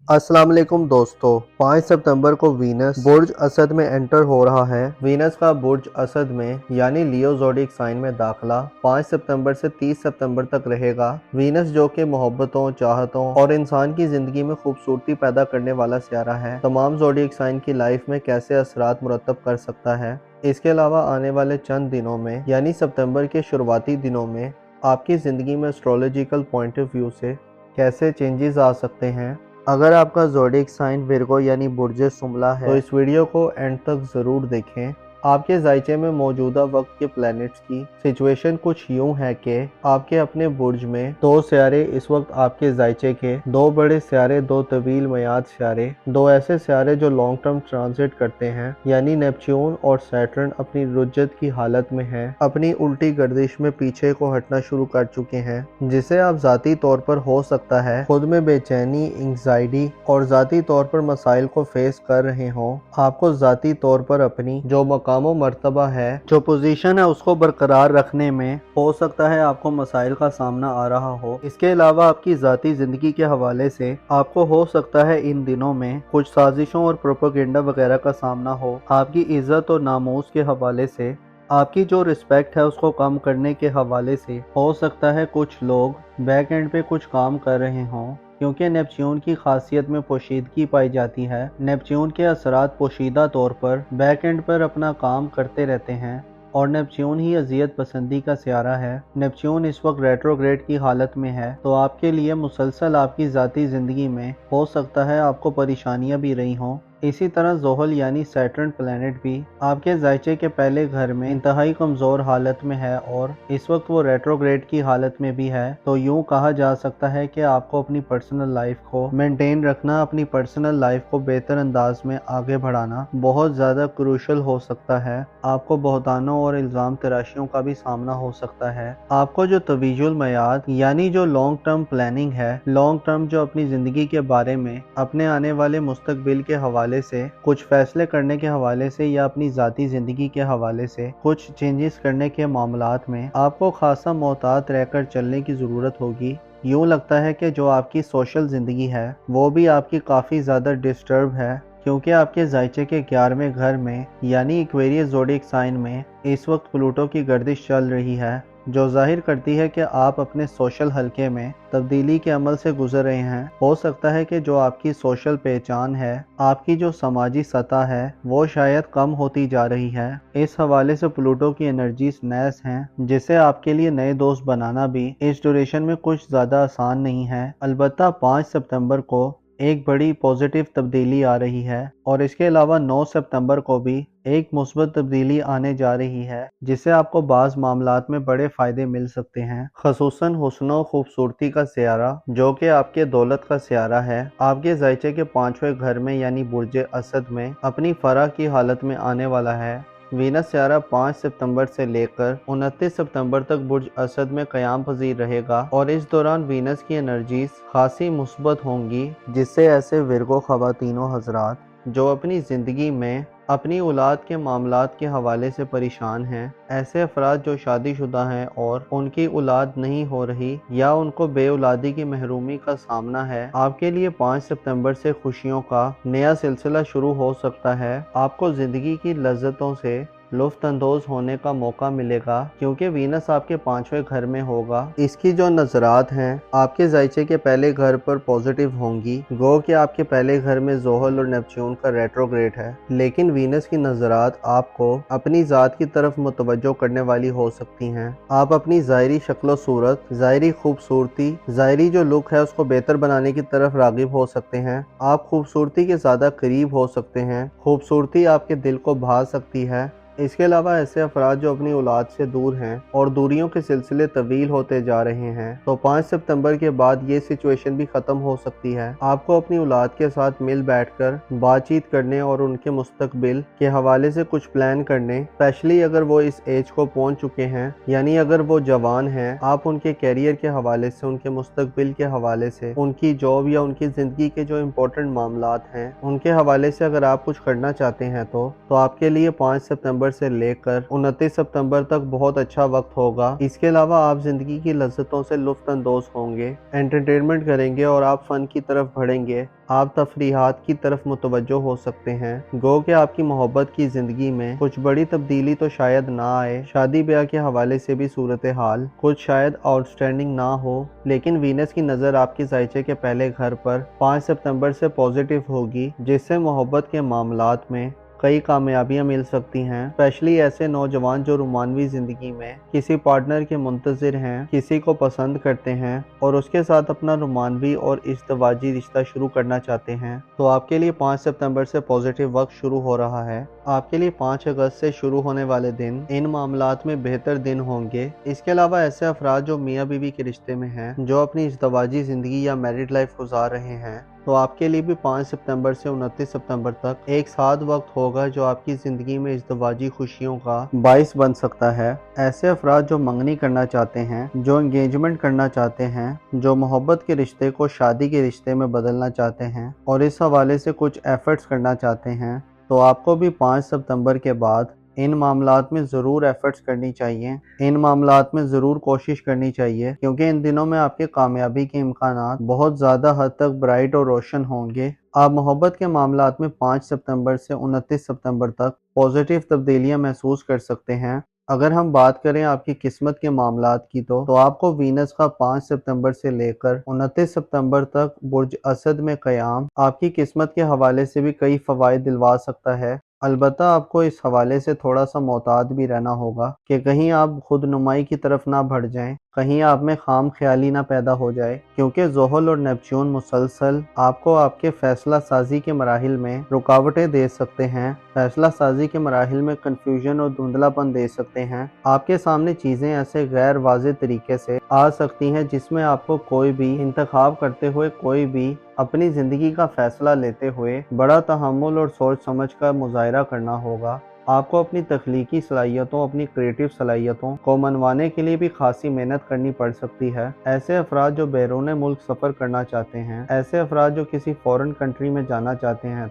अस्सलाम वालेकुम दोस्तों, 5 सितंबर को वीनस बुर्ज असद में एंटर हो रहा है। वीनस का बुर्ज असद में यानी लियो ज़ोडिएक साइन में दाखिला 5 सितंबर से 30 सितंबर तक रहेगा। वीनस जो कि मोहब्बतों, चाहतों और इंसान की ज़िंदगी में खूबसूरती पैदा करने वाला सियारा है, तमाम ज़ोडिएक साइन की लाइफ में कैसे असरात मुरतब कर सकता है। इसके अलावा आने वाले चंद दिनों में यानी सितंबर के शुरुआती दिनों में आपकी ज़िंदगी में एस्ट्रोलॉजिकल पॉइंट ऑफ व्यू से कैसे चेंजेस आ सकते हैं। अगर आपका ज़ोडिएक साइन विर्गो यानी बुर्जे सुमला है तो इस वीडियो को एंड तक ज़रूर देखें। आपके जायचे में मौजूदा वक्त के प्लैनेट्स की सिचुएशन कुछ यूं है कि आपके अपने बुर्ज में दो सियारे इस वक्त आपके जायचे के, दो बड़े सियारे, दो तवील मयाद सियारे, दो ऐसे सियारे जो लॉन्ग टर्म ट्रांजिट करते हैं यानी नेपच्यून और सैटर्न अपनी रुज्जत की हालत में हैं, अपनी उल्टी गर्दिश में पीछे को हटना शुरू कर चुके हैं, जिसे आप ज़ाती तौर पर हो सकता है खुद में बेचैनी, एंग्जाइटी और ज़ाती तौर पर मसाइल को फेस कर रहे हों। आपको ज़ाती तौर पर अपनी जो मकामो मर्तबा है, जो पोजीशन है, उसको बरकरार रखने में हो सकता है आपको मसाइल का सामना आ रहा हो। इसके अलावा आपकी ज़ाती ज़िंदगी के हवाले से आपको हो सकता है इन दिनों में कुछ साजिशों और प्रोपेगेंडा वगैरह का सामना हो। आपकी इज्जत और नामूस के हवाले से, आपकी जो रिस्पेक्ट है उसको कम करने के हवाले से हो सकता है कुछ लोग बैक एंड पे कुछ काम कर रहे हों, क्योंकि नेपच्यून की खासियत में पोशीदगी पाई जाती है। नेपच्यून के असरात पोशीदा तौर पर बैक एंड पर अपना काम करते रहते हैं और नेपच्यून ही अजियत पसंदी का सियारा है। नेपच्यून इस वक्त रेट्रोग्रेड की हालत में है, तो आपके लिए मुसलसल आपकी ज़ाती ज़िंदगी में हो सकता है आपको परेशानियां भी रही हों। इसी तरह ज़ोहल यानी सैटर्न प्लैनेट भी आपके जायचे के पहले घर में इंतहाई कमज़ोर हालत में है और इस वक्त वो रेट्रोग्रेड की हालत में भी है। तो यूँ कहा जा सकता है कि आपको अपनी पर्सनल लाइफ को मेंटेन रखना, अपनी पर्सनल लाइफ को बेहतर अंदाज में आगे बढ़ाना बहुत ज़्यादा क्रूशल हो सकता है। आपको बहतानों और इल्ज़ाम तराशियों का भी सामना हो सकता है। आपको जो तवीजुल मयाद यानी जो लॉन्ग टर्म प्लानिंग है, लॉन्ग टर्म जो अपनी ज़िंदगी के बारे में, अपने आने वाले मुस्तकबिल के हवाले से कुछ फैसले करने के हवाले से या अपनी ज़ाती ज़िंदगी के हवाले से कुछ चेंजेस करने के मामलात में आपको खासा मोहतात रहकर चलने की ज़रूरत होगी। यूँ लगता है कि जो आपकी सोशल ज़िंदगी है वो भी आपकी काफ़ी ज़्यादा डिस्टर्ब है, क्योंकि आपके जायचे के 11वें घर में यानी एक्वेरियस ज़ोडिएक साइन में इस वक्त प्लूटो की गर्दिश चल रही है, जो जाहिर करती है कि आप अपने सोशल हलके में तब्दीली के अमल से गुजर रहे हैं। हो सकता है कि जो आपकी सोशल पहचान है, आपकी जो समाजी सतह है, वो शायद कम होती जा रही है। इस हवाले से प्लूटो की एनर्जीज नैस हैं, जिसे आपके लिए नए दोस्त बनाना भी इस ड्यूरेशन में कुछ ज़्यादा आसान नहीं है। अलबत्ता 5 सितंबर को एक बड़ी पॉजिटिव तब्दीली आ रही है और इसके अलावा 9 सितंबर को भी एक मुस्बत तब्दीली आने जा रही है, जिससे आपको बाज़ मामलात में बड़े फ़ायदे मिल सकते हैं। ख़ुसूसन हुस्न खूबसूरती का सियारा जो कि आपके दौलत का सियारा है, आपके जायचे के 5वें घर में यानी बुर्जे असद में अपनी फराह की हालत में आने वाला है। वीनस सियारा 5 सितंबर से लेकर 29 सितंबर तक बुर्ज असद में क़याम पज़ीर रहेगा और इस दौरान वीनस की एनर्जीज खासी मुस्बत होंगी, जिससे ऐसे विर्गो ख़वातीनों हज़रात जो अपनी ज़िंदगी में अपनी औलाद के मामलात के हवाले से परेशान हैं, ऐसे अफराद जो शादीशुदा हैं और उनकी औलाद नहीं हो रही या उनको बेऔलादी की महरूमी का सामना है, आपके लिए 5 सितंबर से खुशियों का नया सिलसिला शुरू हो सकता है। आपको ज़िंदगी की लज्जतों से लुफ्त अंदोज होने का मौका मिलेगा, क्योंकि वीनस आपके 5वें घर में होगा। इसकी जो नजरात हैं आपके जायचे के पहले घर पर पॉजिटिव होंगी, गो कि आपके पहले घर में ज़ोहल और नेपच्यून का रेट्रोग्रेड है, लेकिन वीनस की नजरात आपको अपनी ज़ात की तरफ मुतवज्जो करने वाली हो सकती हैं। आप अपनी ज़ाहिरी शक्ल सूरत, ज़ाहिरी खूबसूरती, ज़ाहिरी जो लुक है उसको बेहतर बनाने की तरफ रागिब हो सकते हैं। आप खूबसूरती के ज़्यादा करीब हो सकते हैं। खूबसूरती आपके दिल को भा सकती है। इसके अलावा ऐसे अफराद जो अपनी औलाद से दूर हैं और दूरियों के सिलसिले तवील होते जा रहे हैं, तो 5 सितंबर के बाद ये सिचुएशन भी ख़त्म हो सकती है। आपको अपनी औलाद के साथ मिल बैठकर बातचीत करने और उनके मुस्तकबिल के हवाले से कुछ प्लान करने, स्पेशली अगर वो इस एज को पहुंच चुके हैं यानी अगर वो जवान हैं, आप उनके कैरियर के हवाले से, उनके मुस्तकबिल के हवाले से, उनकी जॉब या उनकी ज़िंदगी के जो इम्पोर्टेंट मामलात हैं उनके हवाले से अगर आप कुछ करना चाहते हैं तो आपके लिए 5 सितंबर सितंबर से लेकर 29 सितंबर तक बहुत अच्छा वक्त होगा। इसके अलावा आप जिंदगी की लज्जतों से लुत्फ अंदोज होंगे, एंटरटेनमेंट करेंगे और आप फन की तरफ बढ़ेंगे। आप तफरीहात की तरफ मुतवज्जो हो सकते हैं। गो कि आपकी मोहब्बत की जिंदगी में कुछ बड़ी तब्दीली तो शायद ना आए, शादी ब्याह के हवाले से भी सूरत हाल कुछ शायद आउटस्टैंडिंग ना हो, लेकिन वीनस की नज़र आपके जायचे के पहले घर पर 5 सितंबर से पॉजिटिव होगी, जिससे मोहब्बत के मामलात में कई कामयाबियां मिल सकती हैं। स्पेशली ऐसे नौजवान जो रोमानवी ज़िंदगी में किसी पार्टनर के मुंतज़िर हैं, किसी को पसंद करते हैं और उसके साथ अपना रोमानवी और इज़्दवाजी रिश्ता शुरू करना चाहते हैं, तो आपके लिए 5 सितंबर से पॉजिटिव वक्त शुरू हो रहा है। आपके लिए 5 अगस्त से शुरू होने वाले दिन इन मामलात में बेहतर दिन होंगे। इसके अलावा ऐसे अफराद जो मियाँ बीवी के रिश्ते में हैं, जो अपनी इज़्दवाजी ज़िंदगी या मैरिड लाइफ गुजार रहे हैं, तो आपके लिए भी 5 सितंबर से 29 सितंबर तक एक साथ वक्त होगा जो आपकी ज़िंदगी में इज़्दवाजी खुशियों का बाइस बन सकता है। ऐसे अफराद जो मंगनी करना चाहते हैं, जो एंगेजमेंट करना चाहते हैं, जो मोहब्बत के रिश्ते को शादी के रिश्ते में बदलना चाहते हैं और इस हवाले से कुछ एफर्ट्स करना चाहते हैं, तो आपको भी 5 सितंबर के बाद इन मामलात में ज़रूर एफर्ट्स करनी चाहिए, इन मामलात में ज़रूर कोशिश करनी चाहिए, क्योंकि इन दिनों में आपके कामयाबी के इम्कानात बहुत ज़्यादा हद तक ब्राइट और रोशन होंगे। आप मोहब्बत के मामलात में 5 सितंबर से 29 सितंबर तक पॉजिटिव तब्दीलियां महसूस कर सकते हैं। अगर हम बात करें आपकी किस्मत के मामलात की तो आपको वीनस का 5 सितंबर से लेकर 29 सितंबर तक बुर्ज असद में क़याम आपकी किस्मत के हवाले से भी कई फ़वाइद दिलवा सकता है। अलबत्ता आपको इस हवाले से थोड़ा सा मोहतात भी रहना होगा कि कहीं आप खुद नुमाई की तरफ ना बढ़ जाएं, कहीं आप में खाम ख्याली ना पैदा हो जाए, क्योंकि ज़ोहल और नेपच्यून मुसलसल आपको आपके फैसला साजी के मराहिल में रुकावटें दे सकते हैं, फैसला साजी के मराहिल में कन्फ्यूजन और धुंधलापन दे सकते हैं। आपके सामने चीज़ें ऐसे गैर वाज़ेह तरीके से आ सकती हैं जिसमें आपको कोई भी इंतखाब करते हुए, कोई भी अपनी ज़िंदगी का फ़ैसला लेते हुए बड़ा तहम्मुल और सोच समझ का मुज़ाहिरा करना होगा। आपको अपनी तख्लीकी सलाहियतों, अपनी क्रिएटिव सलाहियतों को मनवाने के लिए भी खासी मेहनत करनी पड़ सकती है। ऐसे अफराद जो बैरून मुल्क सफ़र करना चाहते हैं, ऐसे अफराद जो किसी फ़ॉरेन कंट्री में जाना चाहते हैं,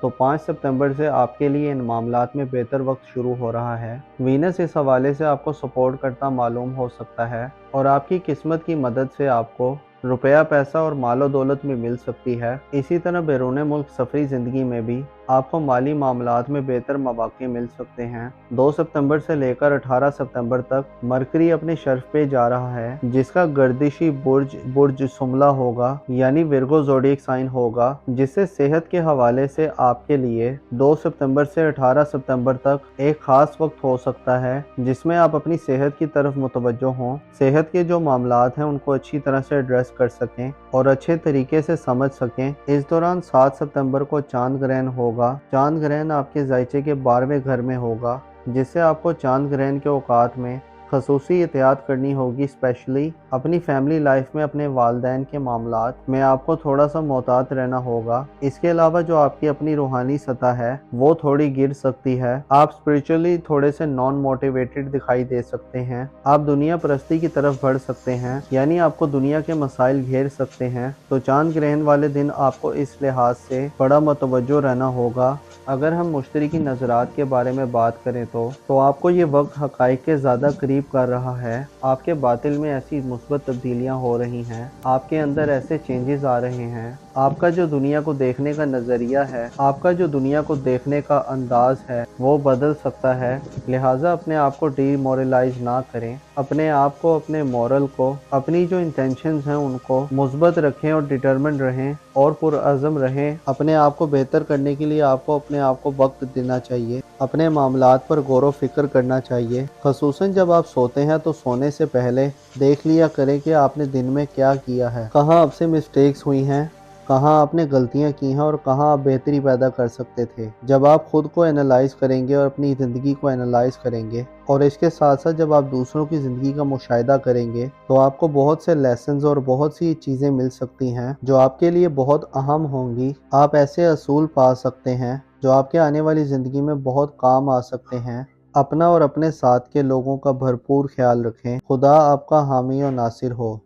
तो 5 सितंबर से आपके लिए इन मामलात में बेहतर वक्त शुरू हो रहा है। वीनस इस हवाले से आपको सपोर्ट करता मालूम हो सकता है और आपकी किस्मत की मदद से आपको रुपया, पैसा और मालो दौलत भी मिल सकती है। इसी तरह बैरून मुल्क सफरी ज़िंदगी में भी आपको माली मामलात में बेहतर मौक़े मिल सकते हैं। 2 सितंबर से लेकर 18 सितंबर तक मरकरी अपने शर्फ पे जा रहा है, जिसका गर्दिशी बुर्ज सुमला होगा, यानी विर्गो ज़ोडिएक साइन होगा, जिससे सेहत के हवाले से आपके लिए 2 सितंबर से 18 सितंबर तक एक ख़ास वक्त हो सकता है, जिसमें आप अपनी सेहत की तरफ मुतवज्जो हों, सेहत के जो मामलात हैं उनको अच्छी तरह से एड्रेस कर सकें और अच्छे तरीके से समझ सकें। इस दौरान 7 सितंबर को चांद ग्रहण होगा। चांद ग्रहण आपके जायचे के 12वें घर में होगा, जिससे आपको चांद ग्रहण के औकात में खसूसी एहतियात करनी होगी। स्पेशली अपनी फैमिली लाइफ में अपने वालदैन के मामलात में आपको थोड़ा सा मोहतात रहना होगा। इसके अलावा जो आपकी अपनी रूहानी सतह है वो थोड़ी गिर सकती है। आप स्पिरिचुअली थोड़े से नॉन मोटिवेटेड दिखाई दे सकते हैं। आप दुनिया परस्ती की तरफ बढ़ सकते हैं, यानी आपको दुनिया के मसाइल घेर सकते हैं। तो चांद ग्रहण वाले दिन आपको इस लिहाज से बड़ा मुतवज्जो रहना होगा। अगर हम मुश्तरकी नज़रात के बारे में बात करें तो आपको ये वक्त हक़ाइक़ के ज़्यादा करीब कर रहा है। आपके बातिल में ऐसी मुस्बत तब्दीलियाँ हो रही हैं, आपके अंदर ऐसे चेंजेस आ रहे हैं। आपका जो दुनिया को देखने का नज़रिया है, आपका जो दुनिया को देखने का अंदाज है वो बदल सकता है। लिहाजा अपने आप को डीमोरलाइज ना करें, अपने आप को, अपने मॉरल को, अपनी जो इंटेंशंस हैं उनको मुस्बत रखें और डिटर्मिन्ड रहें और पुरअज़म रहें। अपने आप को बेहतर करने के लिए आपको अपने आप को वक्त देना चाहिए, अपने मामलात पर गौर व फिक्र करना चाहिए। ख़ुसूसन जब आप सोते हैं तो सोने से पहले देख लिया करें कि आपने दिन में क्या किया है, कहाँ आपसे मिस्टेक्स हुई हैं, कहाँ आपने गलतियाँ की हैं और कहाँ आप बेहतरी पैदा कर सकते थे। जब आप खुद को एनालाइज करेंगे और अपनी ज़िंदगी को एनालाइज करेंगे और इसके साथ साथ जब आप दूसरों की ज़िंदगी का मुशाहिदा करेंगे तो आपको बहुत से लेसन्स और बहुत सी चीज़ें मिल सकती हैं जो आपके लिए बहुत अहम होंगी। आप ऐसे असूल पा सकते हैं जो आपके आने वाली ज़िंदगी में बहुत काम आ सकते हैं। अपना और अपने साथ के लोगों का भरपूर ख्याल रखें। खुदा आपका हामी और नासिर हो।